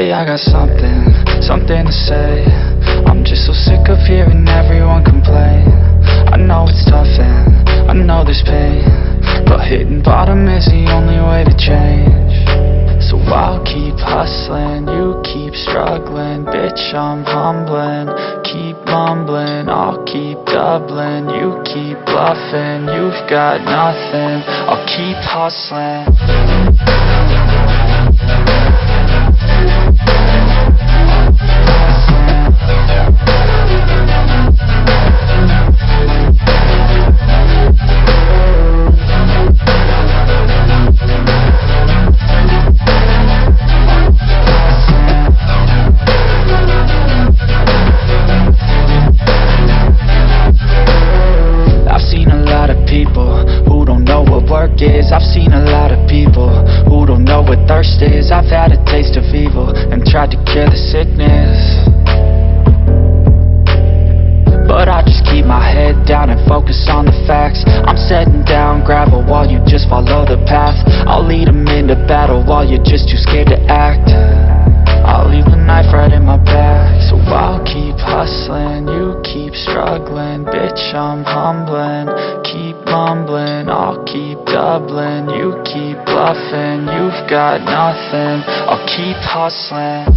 Lately I got something to say. I'm just so sick of hearing everyone complain. I know it's tough and I know there's pain, but hitting bottom is the only way to change. So I'll keep hustling, you keep struggling. Bitch, I'm humbling, keep mumbling. I'll keep doubling, you keep bluffing. You've got nothing, I'll keep hustling. I've seen a lot of people who don't know what thirst is. I've had a taste of evil and tried to cure the sickness, but I just keep my head down and focus on the facts. I'm setting down gravel while you just follow the path. I'll lead them into battle while you're just too scared to act. I'll leave the knife right in my back. So I'll keep hustling, you keep struggling. Bitch, I'm humbling, keep mumbling. I'll keep doubling, you keep bluffing. You've got nothing, I'll keep hustling.